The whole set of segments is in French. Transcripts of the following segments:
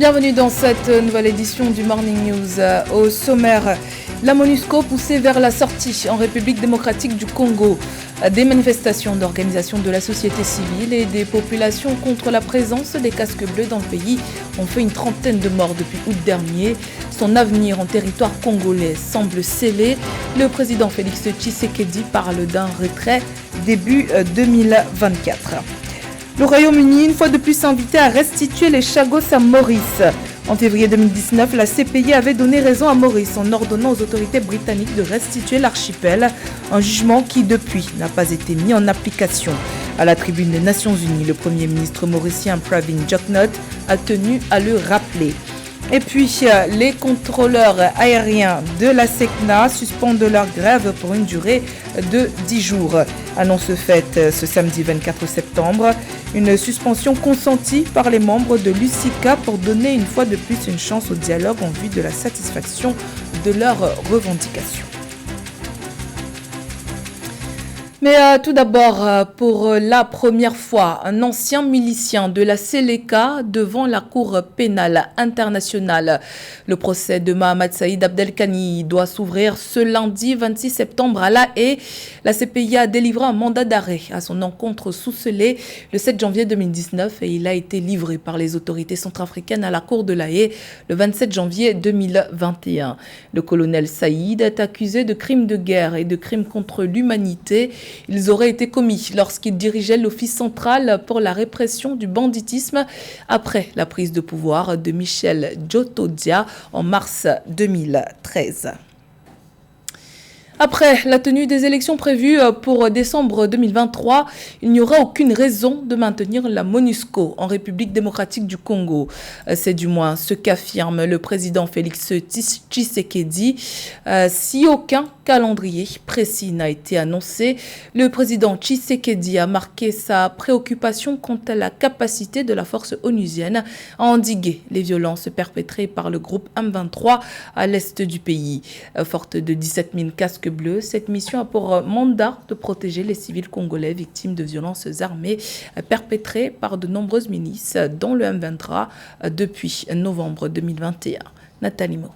Bienvenue dans cette nouvelle édition du Morning News. Au sommaire, la MONUSCO poussée vers la sortie en République démocratique du Congo. Des manifestations d'organisations de la société civile et des populations contre la présence des casques bleus dans le pays ont fait une trentaine de morts depuis août dernier. Son avenir en territoire congolais semble scellé. Le président Félix Tshisekedi parle d'un retrait début 2024. Le Royaume-Uni, une fois de plus invité à restituer les Chagos à Maurice. En février 2019, la CPI avait donné raison à Maurice en ordonnant aux autorités britanniques de restituer l'archipel, un jugement qui depuis n'a pas été mis en application. À la tribune des Nations Unies, le Premier ministre mauricien Pravin Gordhan a tenu à le rappeler. Et puis, les contrôleurs aériens de la SECNA suspendent leur grève pour une durée de 10 jours. Annonce faite ce samedi 24 septembre. Une suspension consentie par les membres de l'USICA pour donner une fois de plus une chance au dialogue en vue de la satisfaction de leurs revendications. Mais tout d'abord, pour la première fois, un ancien milicien de la Seleka devant la Cour pénale internationale. Le procès de Mohamed Saïd Abdelkani doit s'ouvrir ce lundi 26 septembre à La Haye. La CPI a délivré un mandat d'arrêt à son encontre sous scellé le 7 janvier 2019 et il a été livré par les autorités centrafricaines à la Cour de La Haye le 27 janvier 2021. Le colonel Saïd est accusé de crimes de guerre et de crimes contre l'humanité. Ils auraient été commis lorsqu'il dirigeait l'Office central pour la répression du banditisme après la prise de pouvoir de Michel Djotodia en mars 2013. Après la tenue des élections prévues pour décembre 2023, il n'y aura aucune raison de maintenir la MONUSCO en République démocratique du Congo. C'est du moins ce qu'affirme le président Félix Tshisekedi. Si aucun calendrier précis n'a été annoncé, le président Tshisekedi a marqué sa préoccupation quant à la capacité de la force onusienne à endiguer les violences perpétrées par le groupe M23 à l'est du pays. Forte de 17 000 casques bleus, cette mission a pour mandat de protéger les civils congolais victimes de violences armées perpétrées par de nombreuses milices dont le M23 depuis novembre 2021. Nathalie Mo.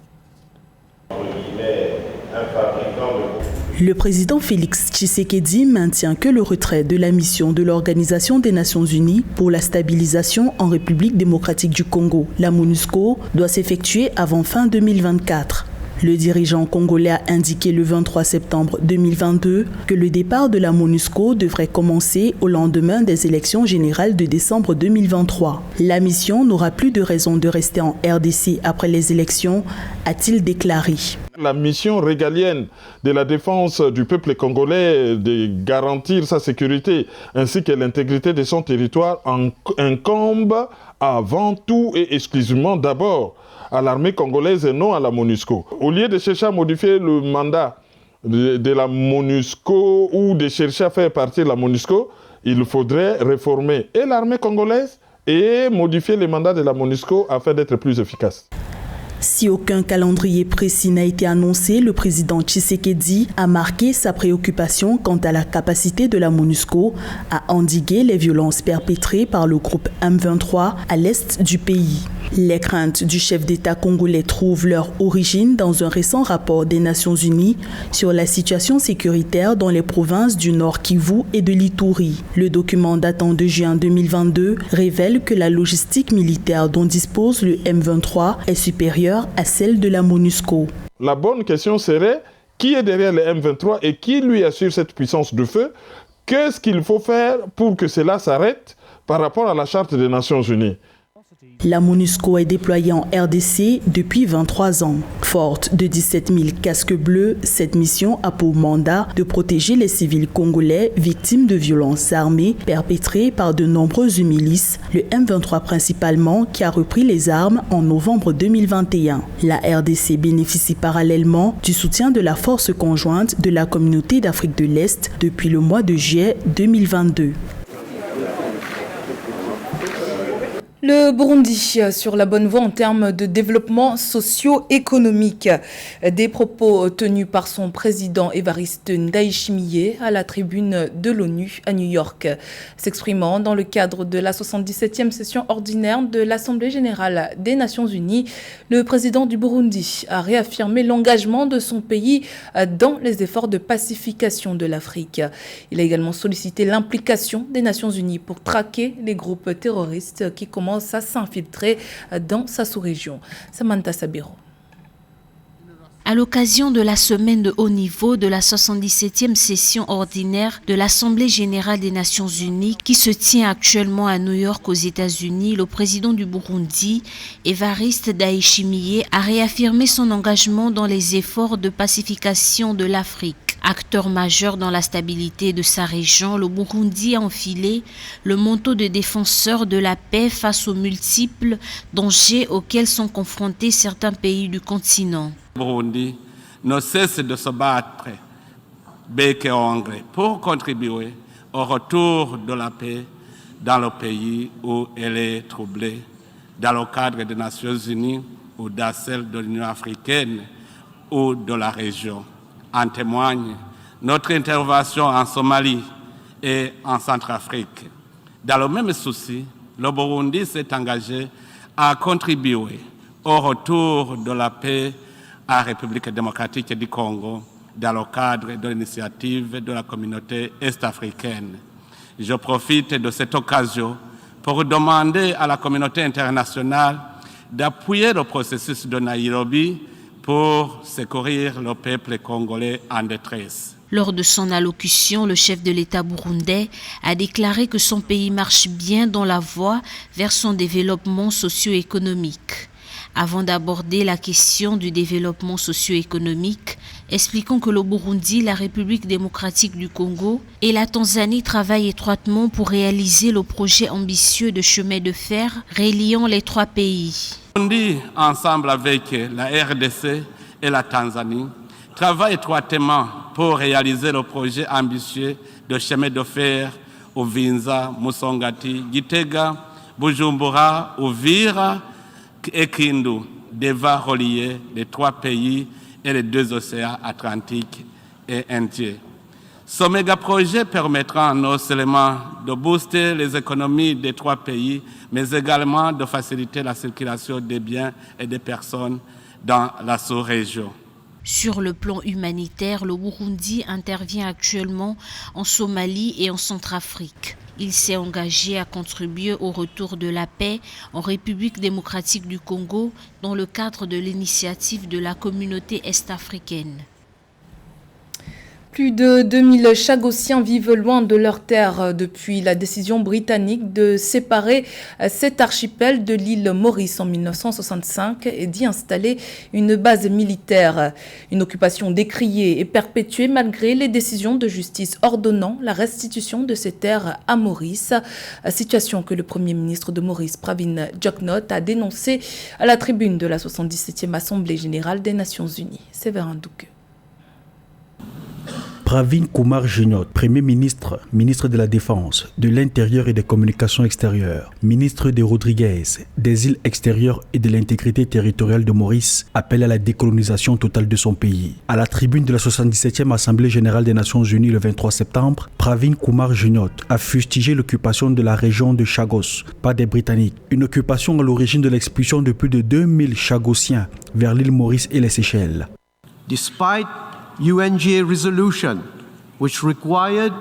Le président Félix Tshisekedi maintient que le retrait de la mission de l'Organisation des Nations Unies pour la stabilisation en République démocratique du Congo, la MONUSCO, doit s'effectuer avant fin 2024. Le dirigeant congolais a indiqué le 23 septembre 2022 que le départ de la MONUSCO devrait commencer au lendemain des élections générales de décembre 2023. La mission n'aura plus de raison de rester en RDC après les élections, a-t-il déclaré. La mission régalienne de la défense du peuple congolais, de garantir sa sécurité ainsi que l'intégrité de son territoire incombe avant tout et exclusivement d'abord à l'armée congolaise et non à la MONUSCO. Au lieu de chercher à modifier le mandat de la MONUSCO ou de chercher à faire partie de la MONUSCO, il faudrait réformer et l'armée congolaise et modifier les mandats de la MONUSCO afin d'être plus efficace. Si aucun calendrier précis n'a été annoncé, le président Tshisekedi a marqué sa préoccupation quant à la capacité de la MONUSCO à endiguer les violences perpétrées par le groupe M23 à l'est du pays. Les craintes du chef d'État congolais trouvent leur origine dans un récent rapport des Nations Unies sur la situation sécuritaire dans les provinces du Nord Kivu et de l'Ituri. Le document datant de juin 2022 révèle que la logistique militaire dont dispose le M23 est supérieure à celle de la MONUSCO. La bonne question serait qui est derrière le M23 et qui lui assure cette puissance de feu? Qu'est-ce qu'il faut faire pour que cela s'arrête par rapport à la Charte des Nations Unies? La MONUSCO est déployée en RDC depuis 23 ans. Forte de 17 000 casques bleus, cette mission a pour mandat de protéger les civils congolais victimes de violences armées perpétrées par de nombreuses milices, le M23 principalement, qui a repris les armes en novembre 2021. La RDC bénéficie parallèlement du soutien de la force conjointe de la communauté d'Afrique de l'Est depuis le mois de juillet 2022. Le Burundi sur la bonne voie en termes de développement socio-économique. Des propos tenus par son président Évariste Ndayishimiye à la tribune de l'ONU à New York. S'exprimant dans le cadre de la 77e session ordinaire de l'Assemblée générale des Nations unies, le président du Burundi a réaffirmé l'engagement de son pays dans les efforts de pacification de l'Afrique. Il a également sollicité l'implication des Nations unies pour traquer les groupes terroristes qui commencent à s'infiltrer dans sa sous-région. Samantha Sabiro. À l'occasion de la semaine de haut niveau de la 77e session ordinaire de l'Assemblée générale des Nations unies qui se tient actuellement à New York aux États-Unis, le président du Burundi, Évariste Ndayishimiye, a réaffirmé son engagement dans les efforts de pacification de l'Afrique. Acteur majeur dans la stabilité de sa région, le Burundi a enfilé le manteau de défenseur de la paix face aux multiples dangers auxquels sont confrontés certains pays du continent. Le Burundi ne cesse de se battre bec et ongles pour contribuer au retour de la paix dans le pays où elle est troublée, dans le cadre des Nations unies ou dans celle de l'Union africaine ou de la région. En témoigne notre intervention en Somalie et en Centrafrique. Dans le même souci, le Burundi s'est engagé à contribuer au retour de la paix à la République démocratique du Congo dans le cadre de l'initiative de la communauté est-africaine. Je profite de cette occasion pour demander à la communauté internationale d'appuyer le processus de Nairobi pour secourir le peuple congolais en détresse. Lors de son allocution, le chef de l'État burundais a déclaré que son pays marche bien dans la voie vers son développement socio-économique. Avant d'aborder la question du développement socio-économique, expliquons que le Burundi, la République démocratique du Congo et la Tanzanie travaillent étroitement pour réaliser le projet ambitieux de chemin de fer reliant les trois pays. Le Burundi, ensemble avec la RDC et la Tanzanie, travaille étroitement pour réaliser le projet ambitieux de chemin de fer Uvinza, Musongati, Gitega, Bujumbura, Uvira et Kindu, devant relier les trois pays et les deux océans Atlantique et Indien. Ce méga-projet permettra non seulement de booster les économies des trois pays, mais également de faciliter la circulation des biens et des personnes dans la sous-région. Sur le plan humanitaire, le Burundi intervient actuellement en Somalie et en Centrafrique. Il s'est engagé à contribuer au retour de la paix en République démocratique du Congo dans le cadre de l'initiative de la communauté est-africaine. Plus de 2000 Chagossiens vivent loin de leur terre depuis la décision britannique de séparer cet archipel de l'île Maurice en 1965 et d'y installer une base militaire. Une occupation décriée et perpétuée malgré les décisions de justice ordonnant la restitution de ces terres à Maurice. Situation que le Premier ministre de Maurice, Pravin Joknot, a dénoncée à la tribune de la 77e Assemblée générale des Nations unies. Séverin Douque. Pravin Kumar Junot, Premier ministre, ministre de la Défense, de l'Intérieur et des Communications extérieures, ministre de Rodriguez, des îles extérieures et de l'intégrité territoriale de Maurice, appelle à la décolonisation totale de son pays. À la tribune de la 77e Assemblée générale des Nations unies le 23 septembre, Pravin Kumar Junot a fustigé l'occupation de la région de Chagos par des Britanniques. Une occupation à l'origine de l'expulsion de plus de 2000 Chagossiens vers l'île Maurice et les Seychelles. Despite UNGA resolution, which required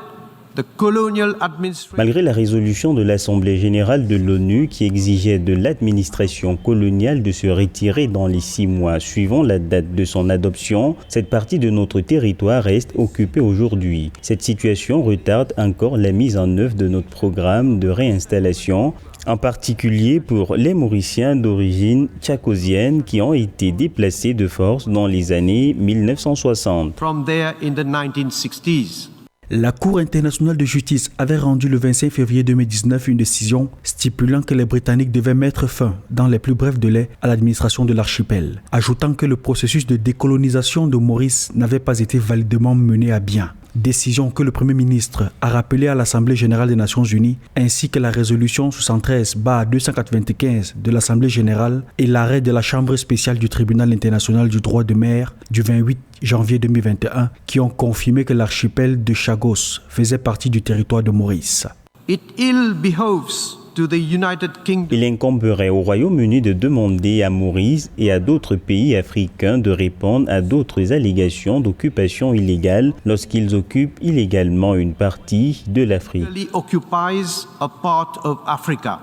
the colonial administration. Malgré la résolution de l'Assemblée générale de l'ONU qui exigeait de l'administration coloniale de se retirer dans les 6 mois suivant la date de son adoption, cette partie de notre territoire reste occupée aujourd'hui. Cette situation retarde encore la mise en œuvre de notre programme de réinstallation, en particulier pour les Mauriciens d'origine tchakosienne qui ont été déplacés de force dans les années 1960. From there in the 1960s. La Cour internationale de justice avait rendu le 25 février 2019 une décision stipulant que les Britanniques devaient mettre fin, dans les plus brefs délais, à l'administration de l'archipel, ajoutant que le processus de décolonisation de Maurice n'avait pas été validement mené à bien. décision que le Premier ministre a rappelée à l'Assemblée générale des Nations unies, ainsi que la résolution 73/295 de l'Assemblée générale et l'arrêt de la Chambre spéciale du Tribunal international du droit de mer du 28 janvier 2021 qui ont confirmé que l'archipel de Chagos faisait partie du territoire de Maurice. It ill behoves to the United Kingdom. Il incomberait au Royaume-Uni de demander à Maurice et à d'autres pays africains de répondre à d'autres allégations d'occupation illégale lorsqu'ils occupent illégalement une partie de l'Afrique. Occupies a part of Africa.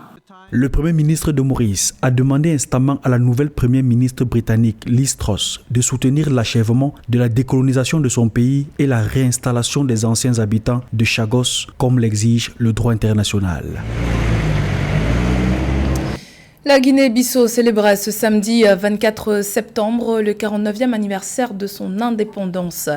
Le Premier ministre de Maurice a demandé instamment à la nouvelle Première ministre britannique Liz Truss de soutenir l'achèvement de la décolonisation de son pays et la réinstallation des anciens habitants de Chagos, comme l'exige le droit international. La Guinée-Bissau célébrait ce samedi 24 septembre le 49e anniversaire de son indépendance.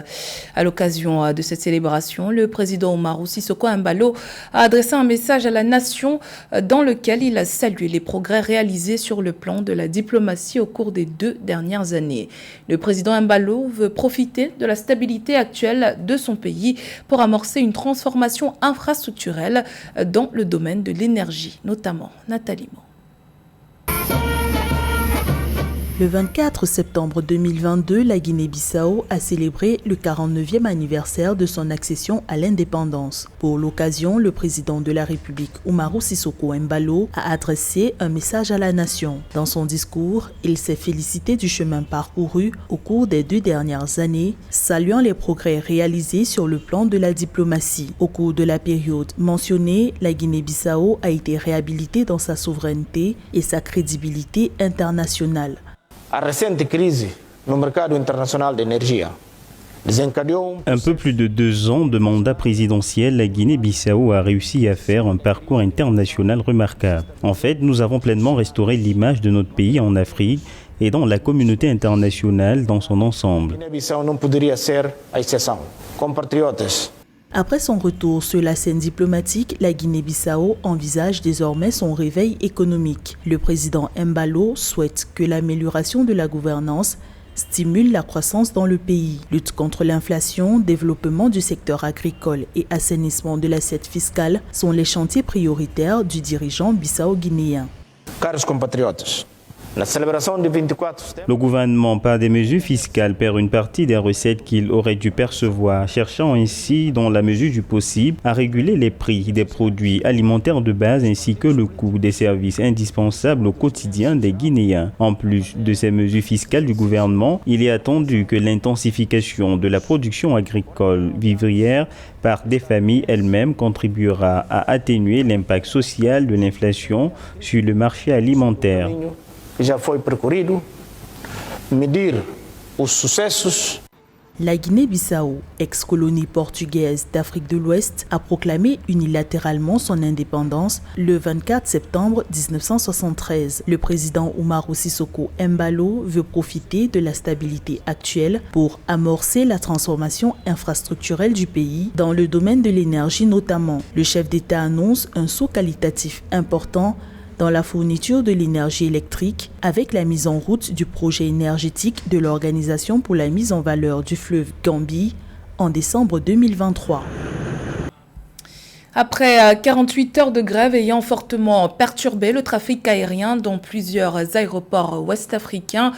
À l'occasion de cette célébration, le président Umaru Sissoco Embalo a adressé un message à la nation dans lequel il a salué les progrès réalisés sur le plan de la diplomatie au cours des 2 dernières années. Le président Embalo veut profiter de la stabilité actuelle de son pays pour amorcer une transformation infrastructurelle dans le domaine de l'énergie, notamment. Nathalie Mo. Le 24 septembre 2022, la Guinée-Bissau a célébré le 49e anniversaire de son accession à l'indépendance. Pour l'occasion, le président de la République, Umaru Sissoco Embalo, a adressé un message à la nation. Dans son discours, il s'est félicité du chemin parcouru au cours des 2 dernières années, saluant les progrès réalisés sur le plan de la diplomatie. Au cours de la période mentionnée, la Guinée-Bissau a été réhabilitée dans sa souveraineté et sa crédibilité internationale. A recente crise no mercado internacional de energia desencadeou Un peu plus de 2 ans de mandat présidentiel, la Guinée-Bissau a réussi à faire un parcours international remarquable. En fait, nous avons pleinement restauré l'image de notre pays en Afrique et dans la communauté internationale dans son ensemble. Guiné-Bissau não poderia ser a exceção. Compatriotas, Après son retour sur la scène diplomatique, la Guinée-Bissau envisage désormais son réveil économique. Le président Embalo souhaite que l'amélioration de la gouvernance stimule la croissance dans le pays. Lutte contre l'inflation, développement du secteur agricole et assainissement de l'assiette fiscale sont les chantiers prioritaires du dirigeant bissau-guinéen. caros compatriotas, la célébration du 24 septembre Le gouvernement, par des mesures fiscales, perd une partie des recettes qu'il aurait dû percevoir, cherchant ainsi, dans la mesure du possible, à réguler les prix des produits alimentaires de base ainsi que le coût des services indispensables au quotidien des Guinéens. En plus de ces mesures fiscales du gouvernement, il est attendu que l'intensification de la production agricole vivrière par des familles elles-mêmes contribuera à atténuer l'impact social de l'inflation sur le marché alimentaire. que já foi percorrido, medir os sucessos. La Guinée-Bissau, ex-colonie portugaise d'Afrique de l'Ouest, a proclamé unilatéralement son indépendance le 24 septembre 1973. Le président Umaru Sissoco Embalo veut profiter de la stabilité actuelle pour amorcer la transformation infrastructurelle du pays dans le domaine de l'énergie notamment. Le chef d'État annonce un saut qualitatif important dans la fourniture de l'énergie électrique avec la mise en route du projet énergétique de l'Organisation pour la mise en valeur du fleuve Gambie en décembre 2023. Après 48 heures de grève ayant fortement perturbé le trafic aérien dans plusieurs aéroports ouest-africains,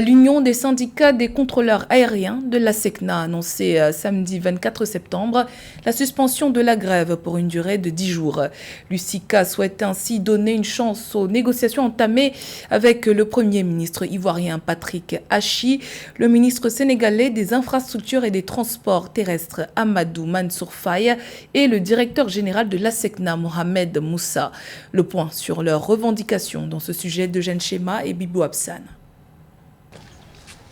l'Union des syndicats des contrôleurs aériens de la SECNA a annoncé samedi 24 septembre la suspension de la grève pour une durée de 10 jours. L'USICA souhaite ainsi donner une chance aux négociations entamées avec le Premier ministre ivoirien Patrick Hachi, le ministre sénégalais des infrastructures et des transports terrestres Amadou Mansour Faye et le directeur général de la SECNA, Mohamed Moussa. Le point sur leurs revendications dans ce sujet d'Eugène Chema et Bibou Absan.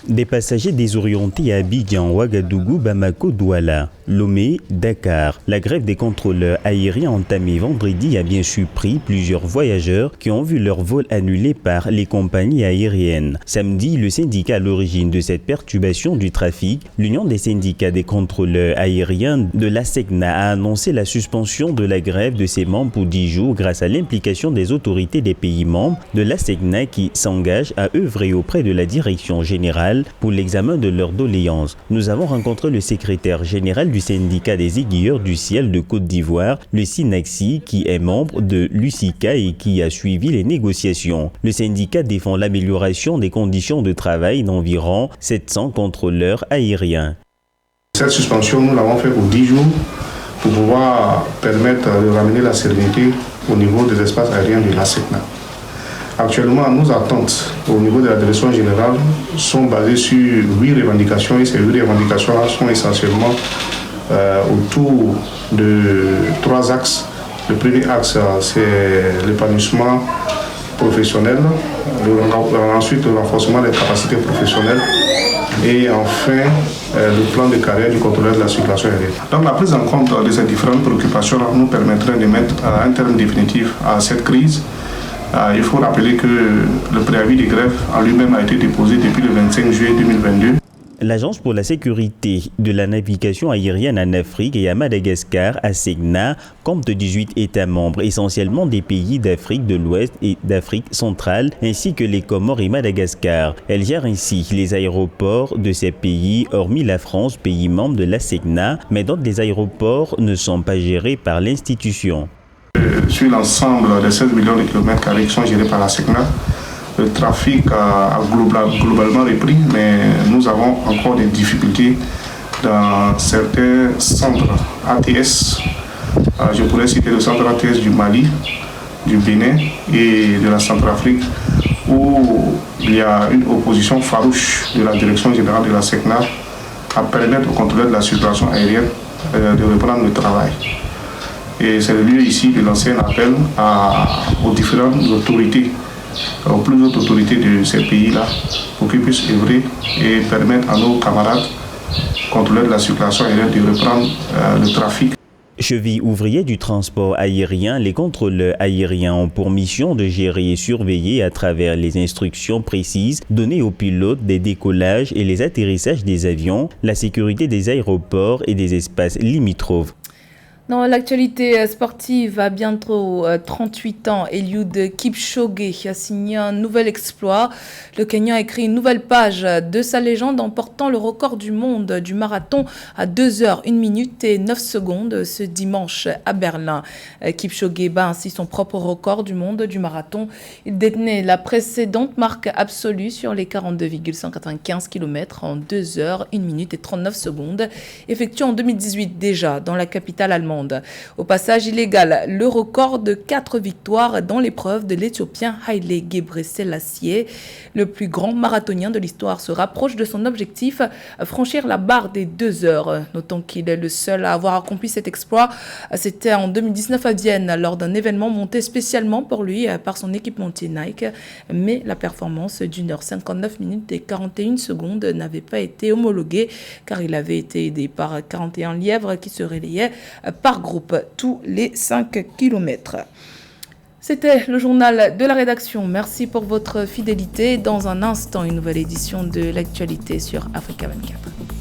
Des passagers désorientés à Abidjan, Ouagadougou, Bamako, Douala, Lomé, Dakar. La grève des contrôleurs aériens entamée vendredi a bien sûr pris plusieurs voyageurs qui ont vu leur vol annulé par les compagnies aériennes. Samedi, le syndicat à l'origine de cette perturbation du trafic, l'Union des syndicats des contrôleurs aériens de la SECNA, a annoncé la suspension de la grève de ses membres pour 10 jours grâce à l'implication des autorités des pays membres de la SECNA qui s'engagent à œuvrer auprès de la direction générale nationale pour l'examen de leurs doléances. Nous avons rencontré le secrétaire général du syndicat des aiguilleurs du ciel de Côte d'Ivoire, le SYNACSI, qui est membre de l'USICA et qui a suivi les négociations. Le syndicat défend l'amélioration des conditions de travail d'environ 700 contrôleurs aériens. Cette suspension, nous l'avons fait pour 10 jours pour pouvoir permettre de ramener la sérénité au niveau des espaces aériens de la SECNA. Actuellement, nos attentes au niveau de la direction générale sont basées sur 8 revendications et ces 8 revendications-là sont essentiellement autour de 3 axes. Le premier axe, c'est l'épanouissement professionnel, ensuite le renforcement des capacités professionnelles et enfin le plan de carrière du contrôleur de la circulation aérienne. Donc la prise en compte de ces différentes préoccupations nous permettrait de mettre un terme définitif à cette crise. Il faut rappeler que le préavis de grève en lui-même a été déposé depuis le 25 juillet 2022. L'Agence pour la sécurité de la navigation aérienne en Afrique et à Madagascar, ASECNA, compte 18 États membres, essentiellement des pays d'Afrique de l'Ouest et d'Afrique centrale, ainsi que les Comores et Madagascar. Elle gère ainsi les aéroports de ces pays, hormis la France, pays membre de l'ASECNA, mais d'autres des aéroports ne sont pas gérés par l'institution. Sur l'ensemble des 16 millions de kilomètres carrés qui sont gérés par l'ASECNA, le trafic a globalement repris, mais nous avons encore des difficultés dans certains centres ATS. Je pourrais citer le centre ATS du Mali, du Bénin et de la Centrafrique, où il y a une opposition farouche de la direction générale de la SECNA à permettre aux contrôleurs de la circulation aérienne de reprendre le travail. Et c'est le lieu ici de lancer un appel aux différentes autorités, aux plus hautes autorités de ces pays-là, pour qu'ils puissent œuvrer et permettre à nos camarades contrôleurs de la circulation aérienne de reprendre le trafic. Cheville ouvrier du transport aérien, les contrôleurs aériens ont pour mission de gérer et surveiller à travers les instructions précises données aux pilotes des décollages et les atterrissages des avions, la sécurité des aéroports et des espaces limitrophes. Dans l'actualité sportive, à bientôt 38 ans, Eliud Kipchoge a signé un nouvel exploit. Le Kenyan a écrit une nouvelle page de sa légende en portant le record du monde du marathon à 2 heures, 1 minute et 9 secondes ce dimanche à Berlin. Kipchoge bat ainsi son propre record du monde du marathon. Il détenait la précédente marque absolue sur les 42,195 km en 2 heures, 1 minute et 39 secondes, effectué en 2018 déjà dans la capitale allemande. Au passage illégal, le record de 4 victoires dans l'épreuve de l'Éthiopien Haile Gebrselassie. Le plus grand marathonien de l'histoire se rapproche de son objectif, franchir la barre des 2 heures. Notons qu'il est le seul à avoir accompli cet exploit. C'était en 2019 à Vienne, lors d'un événement monté spécialement pour lui par son équipementier Nike. Mais la performance d'1 heure 59 minutes et 41 secondes n'avait pas été homologuée, car il avait été aidé par 41 lièvres qui se relayaient par groupe tous les 5 km. C'était le journal de la rédaction. Merci pour votre fidélité. Dans un instant, une nouvelle édition de l'actualité sur Africa 24.